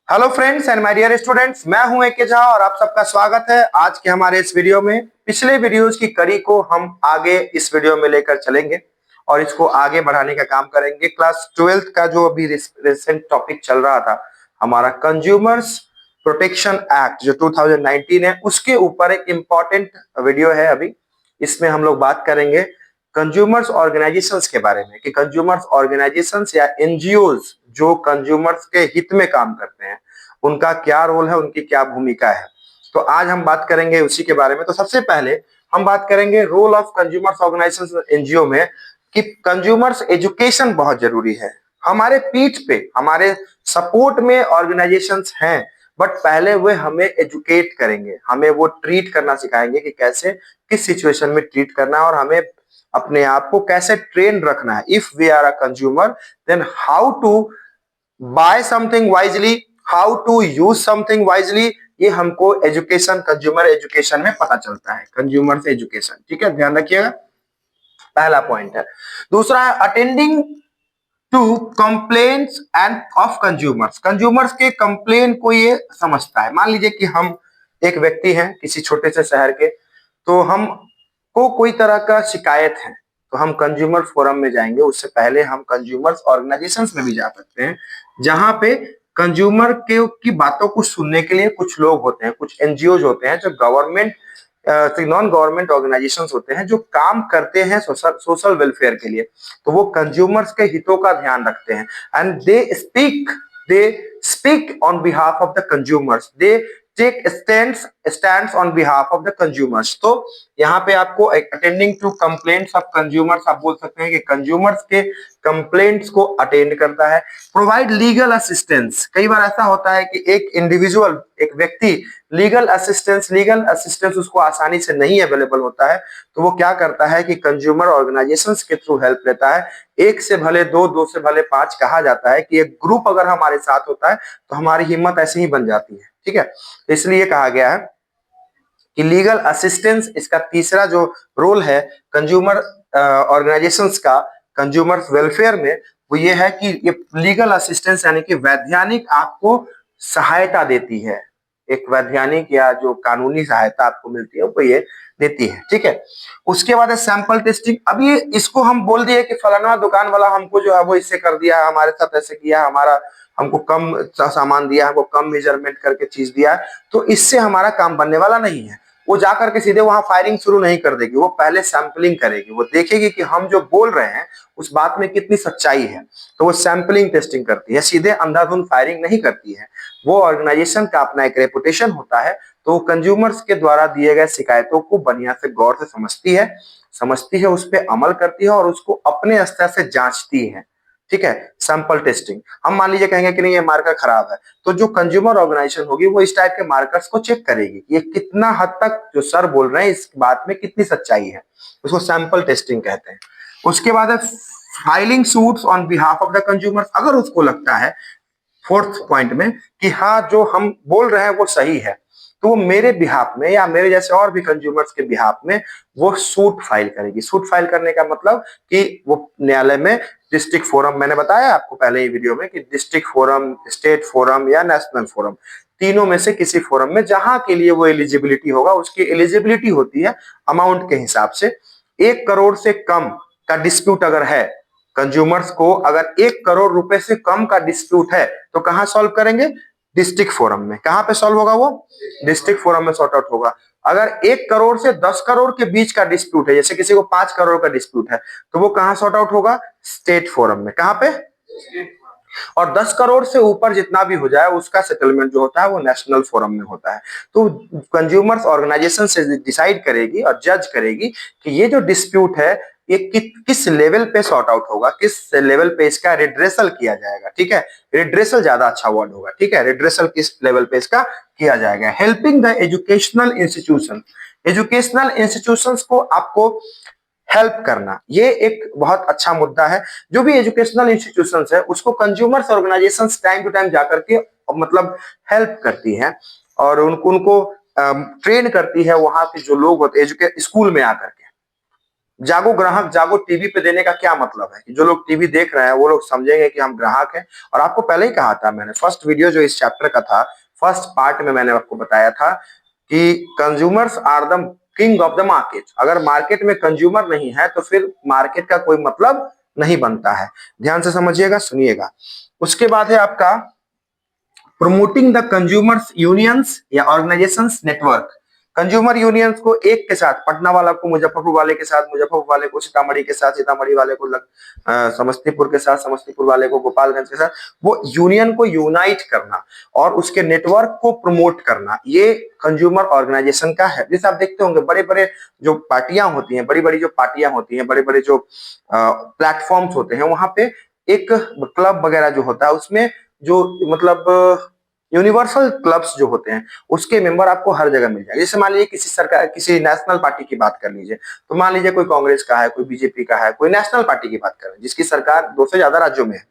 Hello friends and my dear students, मैं हूं A K. Jha और आप सबका स्वागत है आज के हमारे इस वीडियो में। पिछले वीडियोस की कड़ी को हम आगे इस वीडियो में लेकर चलेंगे और इसको आगे बढ़ाने का काम करेंगे। क्लास 12th का जो अभी रिसेंट टॉपिक चल रहा था हमारा कंज्यूमर्स प्रोटेक्शन एक्ट जो 2019 है, उसके ऊपर एक इम्पॉर्टेंट वीडियो है। अभी इसमें हम लोग बात करेंगे कंज्यूमर्स ऑर्गेनाइजेशंस के बारे में कि कंज्यूमर्स ऑर्गेनाइजेशंस या एनजीओज जो कंज्यूमर्स के हित में काम करते हैं उनका क्या रोल है, उनकी क्या भूमिका है। तो आज हम बात करेंगे उसी के बारे में। तो सबसे पहले हम बात करेंगे role of consumers organisations NGO में कि कंज्यूमर्स एजुकेशन बहुत जरूरी है। हमारे पीठ पे हमारे सपोर्ट में ऑर्गेनाइजेशंस हैं, बट पहले वे हमें एजुकेट करेंगे, हमें वो ट्रीट करना सिखाएंगे कि कैसे किस सिचुएशन में ट्रीट करना है और हमें अपने आप को कैसे ट्रेन रखना है। If we are a consumer then how to buy something wisely, how to use something wisely, ये हमको एजुकेशन कंज्यूमर एजुकेशन में पता चलता है। कंज्यूमर से एजुकेशन, ठीक है, ध्यान रखिएगा, पहला पॉइंट है। दूसरा है attending to complaints and of consumers. Consumers के कंप्लेन को ये समझता है। मान लीजिए कि हम एक व्यक्ति हैं किसी छोटे से शहर के, तो हम को कोई तरह का शिकायत है तो हम कंज्यूमर फोरम में जाएंगे। उससे पहले हम कंज्यूमर्स ऑर्गेनाइजेशंस में भी जा सकते हैं, जहां पे कंज्यूमर के की बातों को सुनने के लिए कुछ लोग होते हैं, कुछ एनजीओ होते हैं जो गवर्नमेंट नॉन गवर्नमेंट ऑर्गेनाइजेशंस होते हैं जो काम करते हैं सोशल वेलफेयर के लिए। तो वो कंज्यूमर्स के हितों का ध्यान रखते हैं and they speak on behalf of the consumers, they take stands on behalf of the consumers. तो यहाँ पे आपको attending to complaints of consumers, आप बोल सकते हैं कि कंज्यूमर्स के कंप्लेंट्स को अटेंड करता है। प्रोवाइड लीगल असिस्टेंस, कई बार ऐसा होता है कि एक इंडिविजुअल, एक व्यक्ति लीगल असिस्टेंस उसको आसानी से नहीं अवेलेबल होता है, तो वो क्या करता है कि कंज्यूमर ऑर्गेनाइजेशंस के थ्रू हेल्प लेता है। एक से भले दो, दो से भले पांच, कहा जाता है कि एक ग्रुप अगर हमारे साथ होता है तो हमारी हिम्मत ऐसे ही बन जाती है, ठीक है। तो इसलिए कहा गया है कि लीगल असिस्टेंस इसका तीसरा जो रोल है कंज्यूमर ऑर्गेनाइजेशंस का कंज्यूमर वेलफेयर में, वो ये है कि ये लीगल असिस्टेंस यानी कि वैधानिक आपको सहायता देती है। एक वैधानिक या जो कानूनी सहायता आपको मिलती है वो ये देती है, ठीक है। उसके बाद है सैंपल टेस्टिंग। अब ये इसको हम बोल दिए कि फलाना दुकान वाला हमको जो है वो इससे कर दिया, हमारे साथ ऐसे किया, हमारा हमको कम सामान दिया, हमको कम मेजरमेंट करके चीज दिया, तो इससे हमारा काम बनने वाला नहीं है। वो जाकर के सीधे वहां फायरिंग शुरू नहीं कर देगी, वो पहले सैंपलिंग करेगी, वो देखेगी कि हम जो बोल रहे हैं उस बात में कितनी सच्चाई है। तो वो सैंपलिंग टेस्टिंग करती है, सीधे अंधाधुंध फायरिंग नहीं करती है। वो ऑर्गेनाइजेशन का अपना एक रेपुटेशन होता है, तो कंज्यूमर्स के द्वारा दिए गए शिकायतों को बढ़िया से गौर से समझती है, उस पर अमल करती है और उसको अपने स्तर से जांचती है, ठीक है। सैंपल टेस्टिंग, हम मान लीजिए कहेंगे कि नहीं ये मार्कर खराब है, तो जो कंज्यूमर ऑर्गेनाइजेशन होगी वो इस टाइप के मार्कर्स को चेक करेगी, ये कितना हद तक जो सर बोल रहे हैं इस बात में कितनी सच्चाई है, उसको सैंपल टेस्टिंग कहते हैं। उसके बाद है filing suits on behalf of the consumers. अगर उसको लगता है फोर्थ पॉइंट में कि हाँ जो हम बोल रहे हैं वो सही है, तो वो मेरे बिहाफ में या मेरे जैसे और भी कंज्यूमर्स के बिहाफ में वो सूट फाइल करेगी। सूट फाइल करने का मतलब कि वो न्यायालय में डिस्ट्रिक्ट फोरम, मैंने बताया आपको पहले ही वीडियो में कि डिस्ट्रिक्ट फोरम, स्टेट फोरम या नेशनल फोरम, तीनों में से किसी फोरम में जहां के लिए वो एलिजिबिलिटी होगा, उसकी एलिजिबिलिटी होती है अमाउंट के हिसाब से। 1 करोड़ से कम का डिस्प्यूट अगर है, कंज्यूमर्स को अगर 1 करोड़ रुपए से कम का डिस्प्यूट है तो कहां सॉल्व करेंगे? डिस्ट्रिक्ट फोरम में। कहां पे सॉल्व होगा वो? डिस्ट्रिक्ट फोरम में सॉर्ट आउट होगा। अगर 1 करोड़ से 10 करोड़ के बीच का डिस्प्यूट है, जैसे किसी को 5 करोड़ का डिस्प्यूट है, तो वो कहां सॉर्ट आउट होगा? स्टेट फोरम में। कहां पे? और 10 करोड़ से ऊपर जितना भी हो जाए उसका सेटलमेंट जो होता है वो नेशनल फोरम में होता है। तो कंज्यूमर्स ऑर्गेनाइजेशन से डिसाइड करेगी और जज करेगी कि ये जो डिस्प्यूट है ये किस लेवल पे सॉर्ट आउट होगा, किस लेवल पे इसका रिड्रेसल किया जाएगा, ठीक है। रिड्रेसल ज्यादा अच्छा वर्ड होगा, ठीक है। रिड्रेसल किस लेवल पे इसका किया जाएगा। हेल्पिंग द एजुकेशनल इंस्टीट्यूशंस को आपको हेल्प करना, ये एक बहुत अच्छा मुद्दा है। जो भी एजुकेशनल इंस्टीट्यूशंस है उसको consumers organisations time to time जाकर के मतलब हेल्प करती है और उनको ट्रेन करती है, वहां के जो लोग होते हैं स्कूल में आकर के। जागो ग्राहक जागो टीवी पे देने का क्या मतलब है कि जो लोग टीवी देख रहे हैं वो लोग समझेंगे कि हम ग्राहक हैं। और आपको पहले ही कहा था मैंने, फर्स्ट वीडियो जो इस चैप्टर का था, फर्स्ट पार्ट में मैंने आपको बताया था कि consumers are the king of the market. अगर मार्केट में कंज्यूमर नहीं है तो फिर मार्केट का कोई मतलब नहीं बनता है। ध्यान से समझिएगा, सुनिएगा। उसके बाद है आपका प्रोमोटिंग द कंज्यूमर्स यूनियंस या ऑर्गेनाइजेशंस नेटवर्क। कंज्यूमर यूनियंस को एक के साथ, पटना वाला को मुजफ्फरपुर वाले के साथ, मुजफ्फरपुर वाले को सीतामढ़ी के साथ, सीतामढ़ी वाले को समस्तीपुर के साथ, समस्तीपुर वाले को गोपालगंज के साथ, वो यूनियन को यूनाइट करना और उसके नेटवर्क को प्रमोट करना, ये कंज्यूमर ऑर्गेनाइजेशन का है। जैसे आप देखते होंगे बड़े बड़े जो पार्टियां होती हैं, बड़ी बड़ी जो पार्टियां होती हैं, बड़े बड़े जो प्लेटफॉर्म्स होते हैं, वहां पे एक क्लब वगैरह जो होता है उसमें जो मतलब यूनिवर्सल क्लब्स जो होते हैं उसके मेंबर आपको हर जगह मिल जाएंगे। जैसे मान लीजिए किसी सरकार, किसी नेशनल पार्टी की बात कर लीजिए, तो मान लीजिए कोई कांग्रेस का है, कोई बीजेपी का है, कोई नेशनल पार्टी की बात कर रहे हैं जिसकी सरकार 2 से ज्यादा राज्यों में है।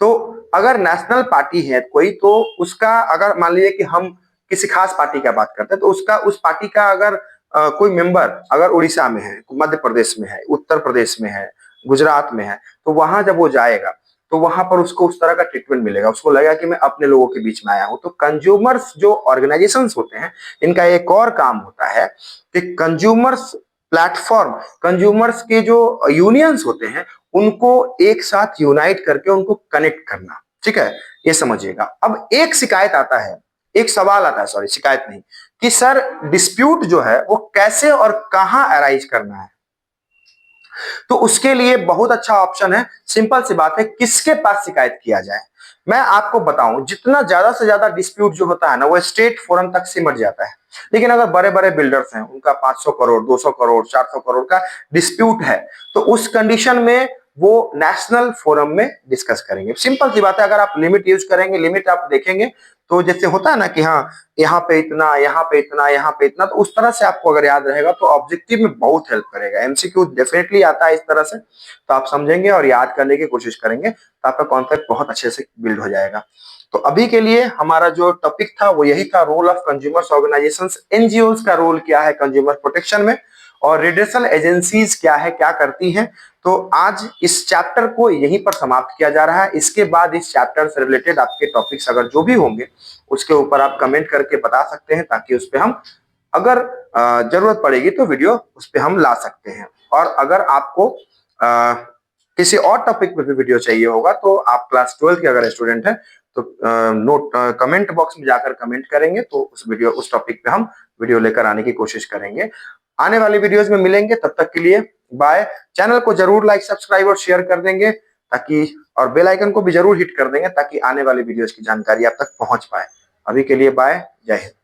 तो अगर नेशनल पार्टी है कोई, तो उसका अगर मान लीजिए कि हम किसी खास पार्टी का बात करते हैं, तो उसका उस पार्टी का अगर कोई मेंबर अगर उड़ीसा में है, मध्य प्रदेश में है, उत्तर प्रदेश में है, गुजरात में है, तो वहां जब वो जाएगा तो वहां पर उसको उस तरह का ट्रीटमेंट मिलेगा, उसको लगेगा कि मैं अपने लोगों के बीच में आया हूं। तो कंज्यूमर्स जो ऑर्गेनाइजेशंस होते हैं, इनका एक और काम होता है कि कंज्यूमर्स प्लेटफॉर्म, कंज्यूमर्स के जो यूनियंस होते हैं उनको एक साथ यूनाइट करके उनको कनेक्ट करना। ठीक है, ये समझिएगा। अब एक शिकायत आता है, एक सवाल आता है, सॉरी शिकायत नहीं, कि सर डिस्प्यूट जो है वो कैसे और कहां अराइज करना है। तो उसके लिए बहुत अच्छा ऑप्शन है, सिंपल सी बात है, किसके पास शिकायत किया जाए। मैं आपको बताऊं, जितना ज्यादा से ज्यादा डिस्प्यूट जो होता है ना वो स्टेट फोरम तक सिमट जाता है। लेकिन अगर बड़े बड़े बिल्डर्स हैं, उनका 500 करोड़ 200 करोड़ 400 करोड़ का डिस्प्यूट है, तो उस कंडीशन में वो नेशनल फोरम में डिस्कस करेंगे। सिंपल सी बात है, अगर आप लिमिट यूज करेंगे, लिमिट आप देखेंगे, तो जैसे होता है ना कि हाँ यहाँ पे इतना, यहाँ पे इतना, यहाँ पे इतना, तो उस तरह से आपको अगर याद रहेगा तो ऑब्जेक्टिव में बहुत हेल्प करेगा। एमसीक्यू डेफिनेटली आता है इस तरह से, तो आप समझेंगे और याद करने की कोशिश करेंगे तो आपका कॉन्सेप्ट बहुत अच्छे से बिल्ड हो जाएगा। तो अभी के लिए हमारा जो टॉपिक था वो यही था, role of consumers organisations, NGOs का रोल क्या है कंज्यूमर प्रोटेक्शन में, और रिड्रेसल एजेंसीज क्या है, क्या करती हैं। तो आज इस चैप्टर को यहीं पर समाप्त किया जा रहा है। इसके बाद इस चैप्टर से रिलेटेड आपके टॉपिक्स अगर जो भी होंगे उसके ऊपर आप कमेंट करके बता सकते हैं, ताकि उस पर हम अगर जरूरत पड़ेगी तो वीडियो उस पर हम ला सकते हैं। और अगर आपको किसी और टॉपिक पे भी वीडियो चाहिए होगा तो आप क्लास 12 के अगर स्टूडेंट हैं तो नोट कमेंट बॉक्स में जाकर कमेंट करेंगे, तो उस टॉपिक पे हम वीडियो लेकर आने की कोशिश करेंगे। आने वाली वीडियोस में मिलेंगे, तब तक के लिए बाय। चैनल को जरूर लाइक सब्सक्राइब और शेयर कर देंगे ताकि, और बेल आइकन को भी जरूर हिट कर देंगे ताकि आने वाली वीडियोस की जानकारी आप तक पहुंच पाए। अभी के लिए बाय, जय हिंद।